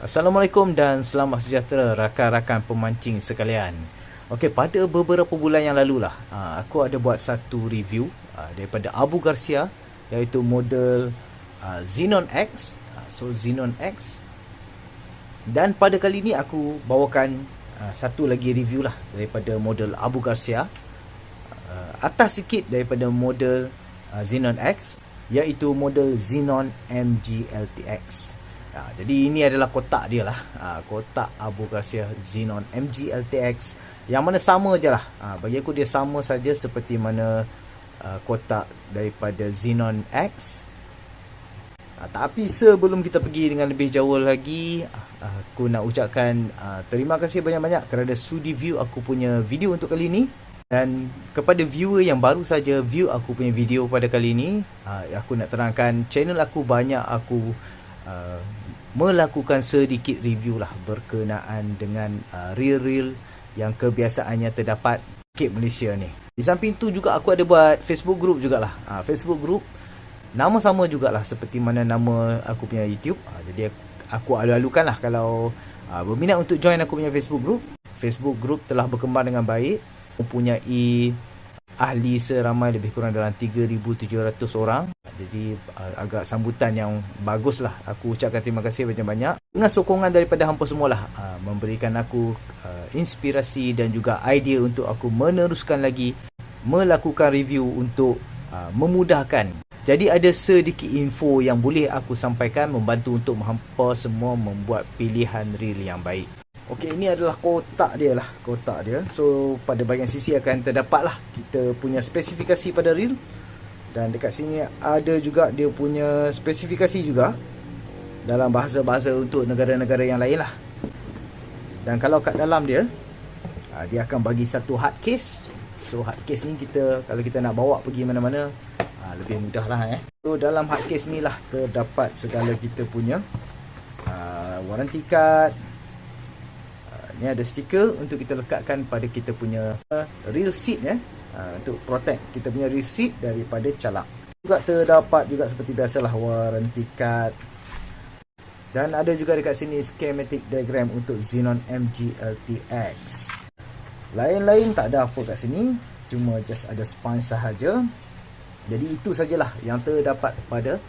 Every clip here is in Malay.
Assalamualaikum dan selamat sejahtera rakan-rakan pemancing sekalian. Okey, pada beberapa bulan yang lalu lah, aku ada buat satu review daripada Abu Garcia, iaitu model Xenon X. Xenon X. Dan pada kali ini aku bawakan satu lagi review lah daripada model Abu Garcia, atas sikit daripada model Xenon X, iaitu model Xenon MG LTX. Jadi ini adalah kotak dia lah, kotak Abu Garcia Xenon MG LTX, yang mana sama je lah. Bagi aku dia sama saja seperti mana kotak daripada Xenon X. Tapi sebelum kita pergi dengan lebih jauh lagi, aku nak ucapkan terima kasih banyak-banyak kerana sudi view aku punya video untuk kali ini. Dan kepada viewer yang baru saja view aku punya video pada kali ini, aku nak terangkan channel aku banyak aku melakukan sedikit review lah berkenaan dengan reel-reel yang kebiasaannya terdapat di Malaysia ni. Di samping tu juga aku ada buat Facebook group jugalah. Facebook group nama sama jugalah seperti mana nama aku punya YouTube. Jadi aku alu-alukan lah kalau berminat untuk join aku punya Facebook group. Facebook group telah berkembang dengan baik, mempunyai ahli seramai lebih kurang dalam 3,700 orang. Jadi agak sambutan yang bagus lah. Aku ucapkan terima kasih banyak-banyak dengan sokongan daripada hampa semualah, memberikan aku inspirasi dan juga idea untuk aku meneruskan lagi melakukan review untuk memudahkan. Jadi ada sedikit info yang boleh aku sampaikan membantu untuk hampa semua membuat pilihan reel yang baik. Okey, ini adalah kotak dia lah, kotak dia. So pada bahagian sisi akan terdapat lah kita punya spesifikasi pada reel. Dan dekat sini ada juga dia punya spesifikasi juga dalam bahasa-bahasa untuk negara-negara yang lain lah. Dan kalau kat dalam dia, dia akan bagi satu hard case. So hard case ni kita, kalau kita nak bawa pergi mana-mana, lebih mudah lah. So dalam hard case ni lah terdapat segala kita punya warranty card. Ni ada stiker untuk kita lekatkan pada kita punya reel seat untuk protect kita punya reel seat daripada calak. Juga terdapat juga seperti biasalah warranty card. Dan ada juga dekat sini schematic diagram untuk Xenon MG LTX. Lain-lain tak ada apa kat sini, cuma just ada spine sahaja. Jadi itu sajalah yang terdapat pada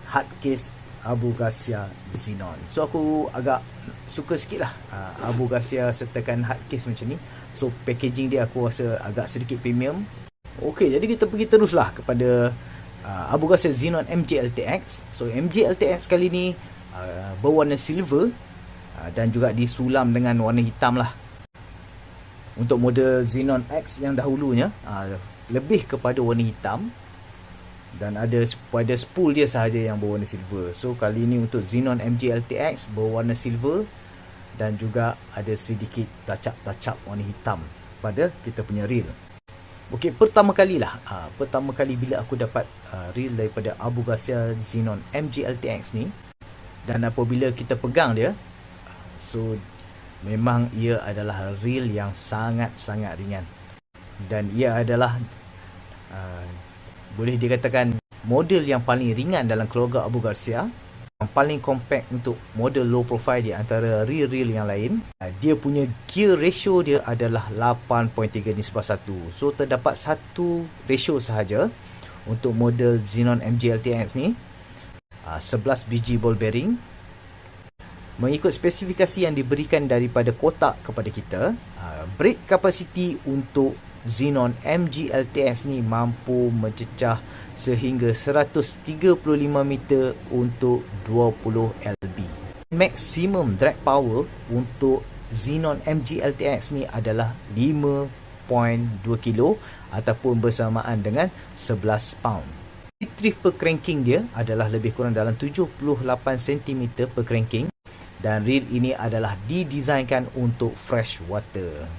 hard case Abu Garcia Xenon. So aku agak suka sikit lah Abu Garcia sertakan hard case macam ni. So packaging dia aku rasa agak sedikit premium. Okey, jadi kita pergi teruslah kepada Abu Garcia Xenon MG LTX. So MG LTX kali ni berwarna silver dan juga disulam dengan warna hitam lah. Untuk model Xenon X yang dahulunya lebih kepada warna hitam, dan ada pada spool dia sahaja yang berwarna silver. So kali ini untuk Xenon MG LTX berwarna silver dan juga ada sedikit touch-up warna hitam pada kita punya reel. Okey, pertama kali bila aku dapat reel daripada Abu Garcia Xenon MG LTX ni, dan apabila kita pegang dia, so memang ia adalah reel yang sangat-sangat ringan. Dan ia adalah boleh dikatakan model yang paling ringan dalam keluarga Abu Garcia, yang paling compact untuk model low profile di antara reel-reel yang lain. Dia punya gear ratio dia adalah 8.3:1. So terdapat satu ratio sahaja untuk model Xenon MG LTX ni, 11 biji ball bearing. Mengikut spesifikasi yang diberikan daripada kotak kepada kita, brake capacity untuk Xenon MG LTX ni mampu mencecah sehingga 135 meter untuk 20 lb. Maximum drag power untuk Xenon MG LTX ni adalah 5.2 kilo ataupun bersamaan dengan 11 pound. Retrieve per cranking dia adalah lebih kurang dalam 78 cm per cranking, dan reel ini adalah didesainkan untuk fresh water.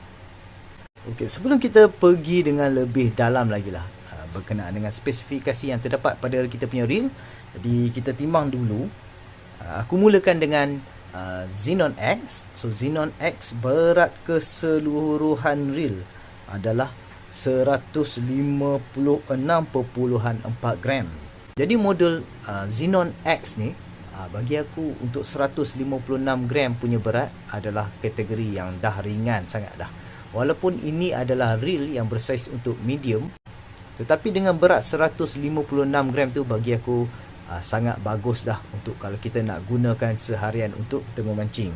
Okey, sebelum kita pergi dengan lebih dalam lagi lah berkenaan dengan spesifikasi yang terdapat pada kita punya reel, jadi kita timbang dulu. Aku mulakan dengan Xenon X. So Xenon X berat keseluruhan reel adalah 156.4 gram. Jadi model Xenon X ni Bagi aku untuk 156 gram punya berat adalah kategori yang dah ringan sangat dah. Walaupun ini adalah reel yang bersaiz untuk medium, tetapi dengan berat 156 gram tu bagi aku sangat bagus dah untuk kalau kita nak gunakan seharian untuk kita memancing.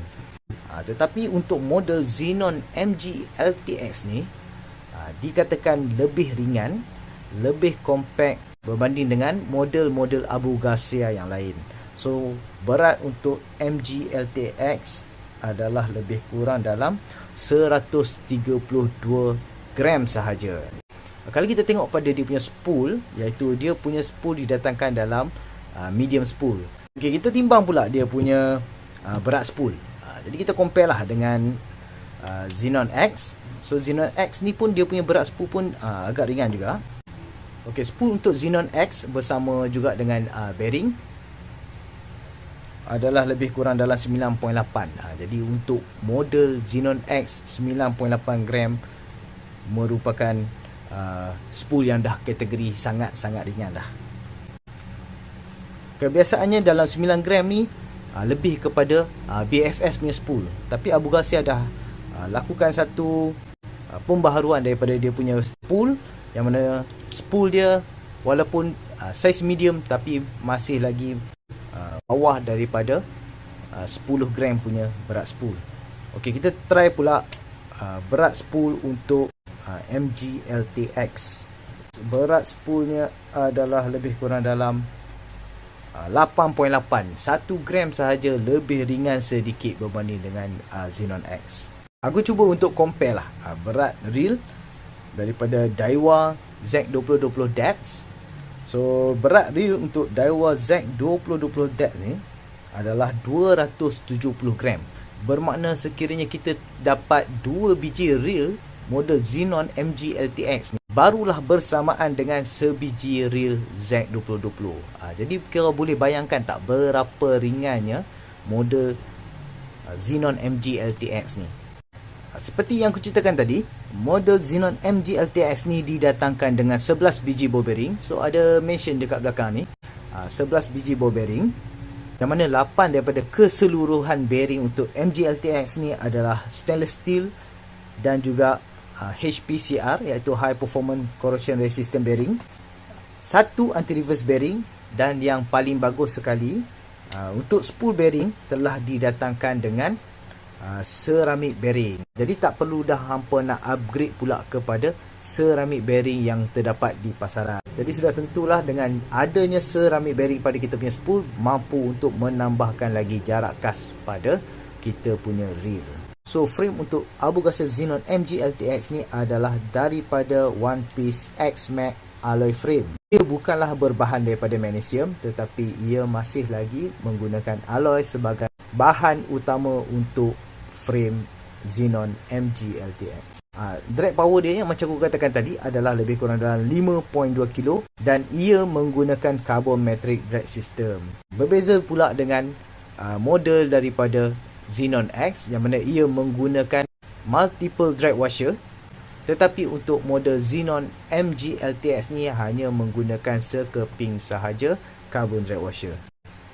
Tetapi untuk model Xenon MG LTX ni dikatakan lebih ringan, lebih compact berbanding dengan model-model Abu Garcia yang lain. So berat untuk MG LTX adalah lebih kurang dalam 132 gram sahaja. Kalau kita tengok pada dia punya spool, iaitu dia punya spool didatangkan dalam medium spool. Okay, kita timbang pula dia punya berat spool. Jadi kita compare lah dengan Xenon X. So Xenon X ni pun dia punya berat spool pun agak ringan juga. Okay, spool untuk Xenon X bersama juga dengan bearing adalah lebih kurang dalam 9.8. Jadi untuk model Xenon X 9.8 gram merupakan spool yang dah kategori sangat-sangat ringan dah. Kebiasaannya dalam 9 gram ni lebih kepada BFS punya spool. Tapi Abu Garcia dah lakukan satu pembaharuan daripada dia punya spool, yang mana spool dia walaupun saiz medium tapi masih lagi bawah daripada 10 gram punya berat spool. Okey, kita try pula berat spool untuk MG LTX. Berat spoolnya adalah lebih kurang dalam 8.8. 1 gram sahaja lebih ringan sedikit berbanding dengan Xenon X. Aku cuba untuk compare lah berat reel daripada Daiwa Z2020 Depths. So berat reel untuk Daiwa Z2020 Depths ni adalah 270 gram. Bermakna sekiranya kita dapat 2 biji reel model Xenon MG LTX ni, barulah bersamaan dengan sebiji reel Z2020. Jadi kira boleh bayangkan tak berapa ringannya model Xenon MG LTX ni. Seperti yang aku ceritakan tadi, model Xenon MG LTX ni didatangkan dengan 11 biji ball bearing. So ada mention dekat belakang ni 11 biji ball bearing, yang mana 8 daripada keseluruhan bearing untuk MG LTX ni adalah stainless steel dan juga HPCR, iaitu High Performance Corrosion Resistant Bearing. 1 anti-reverse bearing, dan yang paling bagus sekali untuk spool bearing telah didatangkan dengan ceramic bearing. Jadi tak perlu dah hampa nak upgrade pula kepada ceramic bearing yang terdapat di pasaran. Jadi sudah tentulah dengan adanya ceramic bearing pada kita punya spool mampu untuk menambahkan lagi jarak kas pada kita punya reel. So frame untuk Abu Garcia Xenon MG LTX ni adalah daripada One Piece X-Max alloy frame. Ia bukanlah berbahan daripada magnesium, tetapi ia masih lagi menggunakan alloy sebagai bahan utama untuk frame Xenon MG LTX. Drag power dia yang macam aku katakan tadi adalah lebih kurang dalam 5.2 kilo, dan ia menggunakan carbon metric drag system. Berbeza pula dengan model daripada Xenon X, yang mana ia menggunakan multiple drag washer, tetapi untuk model Xenon MG LTX ni hanya menggunakan sekeping sahaja carbon drag washer.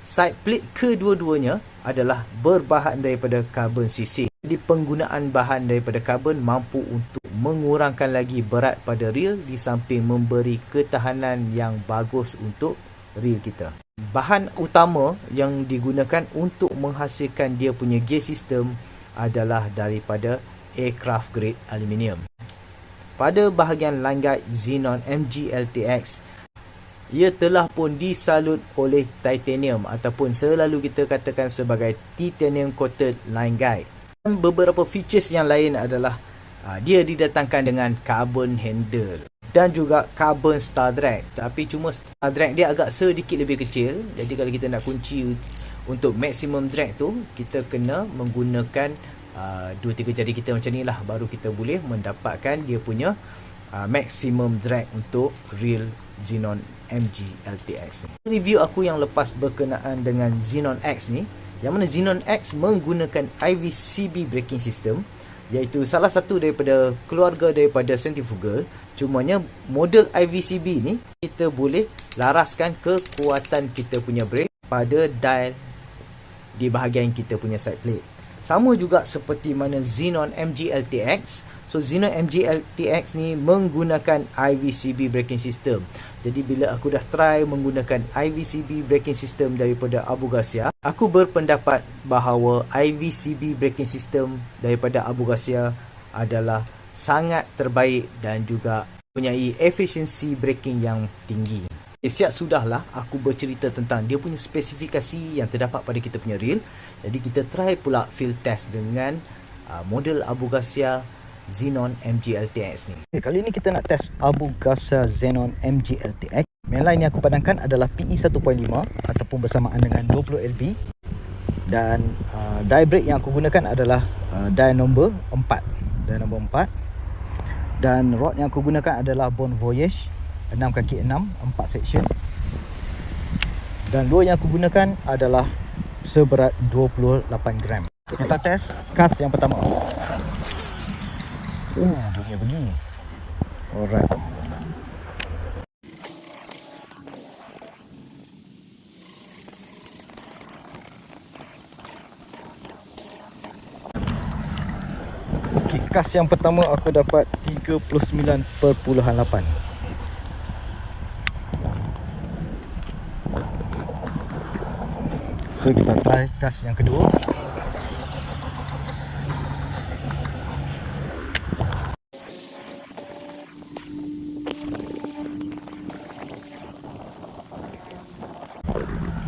Side plate kedua-duanya adalah berbahan daripada karbon CC. Jadi penggunaan bahan daripada karbon mampu untuk mengurangkan lagi berat pada reel, di samping memberi ketahanan yang bagus untuk reel kita. Bahan utama yang digunakan untuk menghasilkan dia punya gear system adalah daripada aircraft grade aluminium. Pada bahagian line guide Xenon MG LTX, ia telah pun disalut oleh titanium, ataupun selalu kita katakan sebagai titanium coated line guide. Dan beberapa features yang lain adalah dia didatangkan dengan carbon handle dan juga carbon star drag. Tapi cuma star drag dia agak sedikit lebih kecil. Jadi kalau kita nak kunci untuk maximum drag tu, kita kena menggunakan 2-3 jari kita macam ni lah, baru kita boleh mendapatkan dia punya maximum drag untuk reel Xenon MG LTX ni. Review aku yang lepas berkenaan dengan Xenon X ni, yang mana Xenon X menggunakan IVCB braking system, iaitu salah satu daripada keluarga daripada centrifugal. Cumanya model IVCB ni kita boleh laraskan kekuatan kita punya brake pada dial di bahagian kita punya side plate. Sama juga seperti mana Xenon MG LTX. So Xenon MG LTX ni menggunakan IVCB braking system. Jadi bila aku dah try menggunakan IVCB braking system daripada Abu Garcia, aku berpendapat bahawa IVCB braking system daripada Abu Garcia adalah sangat terbaik dan juga mempunyai efisiensi braking yang tinggi. Siap sudahlah aku bercerita tentang dia punya spesifikasi yang terdapat pada kita punya reel. Jadi kita try pula field test dengan model Abu Garcia Xenon MG LTX ni. Kali ni kita nak test Abu Garcia Xenon MG LTX. Mainline yang aku padangkan adalah PE 1.5 ataupun bersamaan dengan 20 LB. Dan die brake yang aku gunakan adalah die nombor 4. Die nombor 4. Dan rod yang aku gunakan adalah Bon Voyage 6x6, 4 section. Dan lure yang aku gunakan adalah seberat 28 gram. Kita test kas yang pertama. Dia punya pergi. Alright. Okey, kas yang pertama aku dapat 39.8. So kita try kas yang kedua.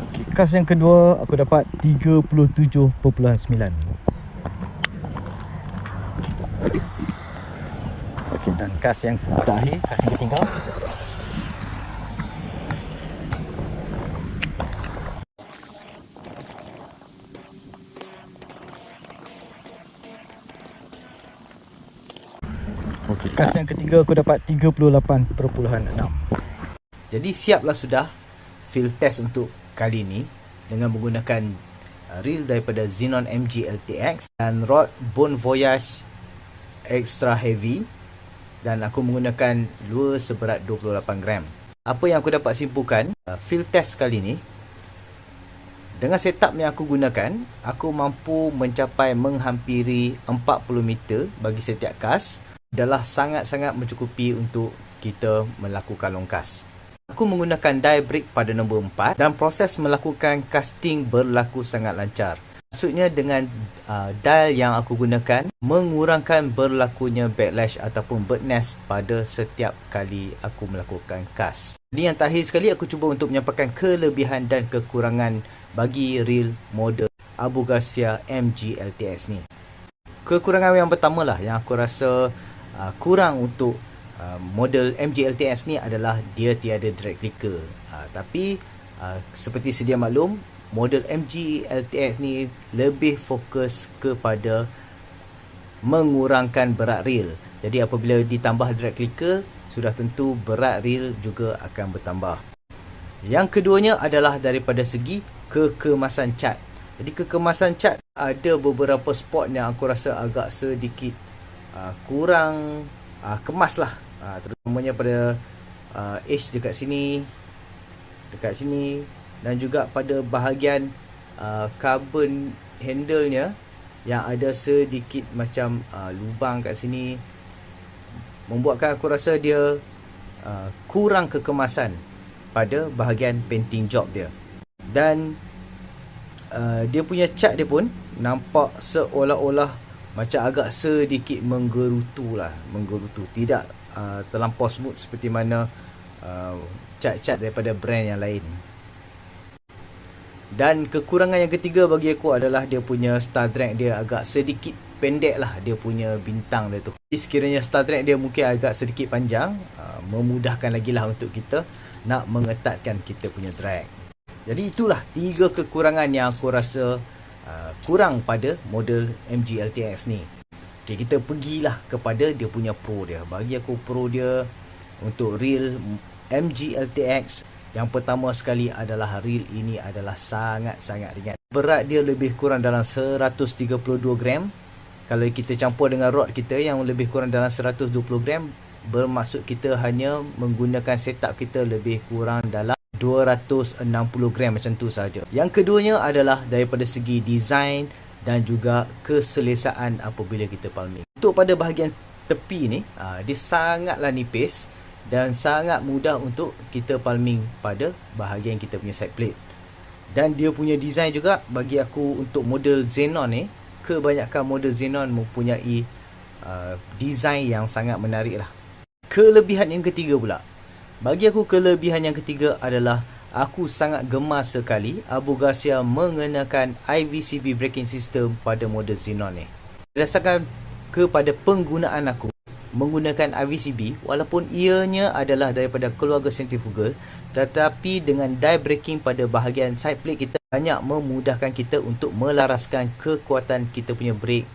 Okay, kas yang kedua aku dapat 37.9. Okay, dan kas yang terakhir, kas yang ketiga. Okey, kas yang ketiga aku dapat 38.6. Jadi siaplah sudah field test untuk kali ini dengan menggunakan reel daripada Xenon MG LTX dan rod Bon Voyage extra heavy, dan aku menggunakan lure seberat 28 gram. Apa yang aku dapat simpulkan field test kali ini, dengan setup yang aku gunakan, aku mampu mencapai menghampiri 40 meter bagi setiap kas. Adalah sangat-sangat mencukupi untuk kita melakukan longkas. Aku menggunakan die brake pada nombor 4 dan proses melakukan casting berlaku sangat lancar. Maksudnya dengan dial yang aku gunakan mengurangkan berlakunya backlash ataupun bird nest pada setiap kali aku melakukan cast. Ini yang terakhir sekali aku cuba untuk menyampaikan kelebihan dan kekurangan bagi reel model Abu Garcia MG LTX ni. Kekurangan yang pertama lah yang aku rasa kurang untuk model MG LTX ni adalah dia tiada drag clicker. Tapi seperti sedia maklum, model MG LTX ni lebih fokus kepada mengurangkan berat reel. Jadi apabila ditambah drag clicker, sudah tentu berat reel juga akan bertambah. Yang keduanya adalah daripada segi kekemasan cat. Jadi kekemasan cat ada beberapa spot yang aku rasa agak sedikit kurang kemas lah, terutamanya pada edge dekat sini dan juga pada bahagian carbon handle-nya yang ada sedikit macam lubang kat sini, membuatkan aku rasa dia kurang kekemasan pada bahagian painting job dia. Dan dia punya cat dia pun nampak seolah-olah macam agak sedikit menggerutu, tidak terlampau smooth seperti mana cat-cat daripada brand yang lain. Dan kekurangan yang ketiga bagi aku adalah dia punya star drag dia agak sedikit pendek lah, dia punya bintang dia tu. Jadi sekiranya star drag dia mungkin agak sedikit panjang, memudahkan lagi lah untuk kita nak mengetatkan kita punya drag. Jadi itulah 3 kekurangan yang aku rasa kurang pada model MG LTX ni. Okay, kita pergilah kepada dia punya pro dia. Bagi aku pro dia untuk reel MG LTX, yang pertama sekali adalah reel ini adalah sangat-sangat ringan. Berat dia lebih kurang dalam 132 gram. Kalau kita campur dengan rod kita yang lebih kurang dalam 120 gram, bermaksud kita hanya menggunakan setup kita lebih kurang dalam 260 gram macam tu saja. Yang keduanya adalah daripada segi design dan juga keselesaan apabila kita palming. Untuk pada bahagian tepi ni, dia sangatlah nipis dan sangat mudah untuk kita palming pada bahagian kita punya side plate. Dan dia punya design juga bagi aku untuk model Xenon ni, kebanyakan model Xenon mempunyai design yang sangat menarik lah. Kelebihan yang ketiga pula, bagi aku kelebihan yang ketiga adalah aku sangat gemar sekali Abu Garcia mengenakan IVCB braking system pada model Xenon ni. Berdasarkan kepada penggunaan aku menggunakan IVCB, walaupun ianya adalah daripada keluarga centrifugal, tetapi dengan die braking pada bahagian side plate kita banyak memudahkan kita untuk melaraskan kekuatan kita punya brake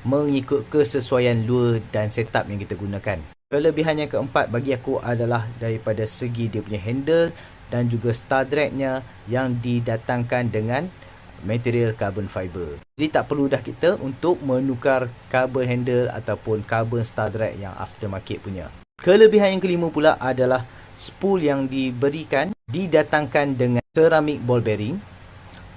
mengikut kesesuaian lure dan setup yang kita gunakan. Kelebihan yang keempat bagi aku adalah daripada segi dia punya handle dan juga star dragnya yang didatangkan dengan material carbon fiber. Jadi tak perlu dah kita untuk menukar carbon handle ataupun carbon star drag yang aftermarket punya. Kelebihan yang kelima pula adalah spool yang diberikan didatangkan dengan ceramic ball bearing.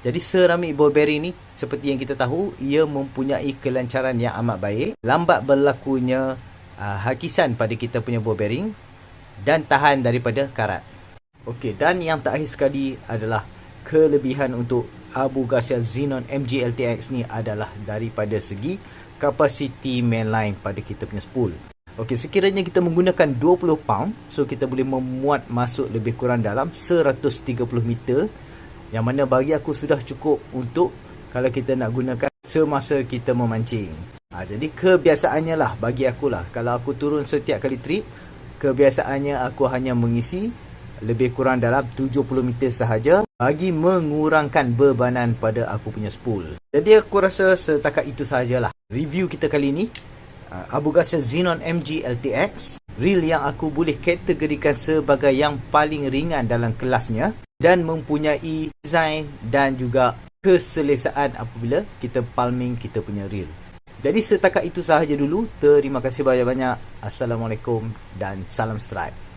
Jadi ceramic ball bearing ni seperti yang kita tahu, ia mempunyai kelancaran yang amat baik, lambat berlakunya hakisan pada kita punya ball bearing dan tahan daripada karat. Okey, dan yang terakhir sekali adalah kelebihan untuk Abu Garcia Xenon MG LTX ni adalah daripada segi kapasiti mainline pada kita punya spool. Okey, sekiranya kita menggunakan 20 pound, so kita boleh memuat masuk lebih kurang dalam 130 meter, yang mana bagi aku sudah cukup untuk kalau kita nak gunakan semasa kita memancing. Jadi kebiasaannya lah bagi aku lah, kalau aku turun setiap kali trip, kebiasaannya aku hanya mengisi lebih kurang dalam 70 meter sahaja bagi mengurangkan bebanan pada aku punya spool. Jadi aku rasa setakat itu sahajalah review kita kali ini. Abu Garcia Xenon MG LTX, reel yang aku boleh kategorikan sebagai yang paling ringan dalam kelasnya dan mempunyai design dan juga keselesaan apabila kita palming kita punya reel. Jadi setakat itu sahaja dulu. Terima kasih banyak-banyak. Assalamualaikum dan salam strike.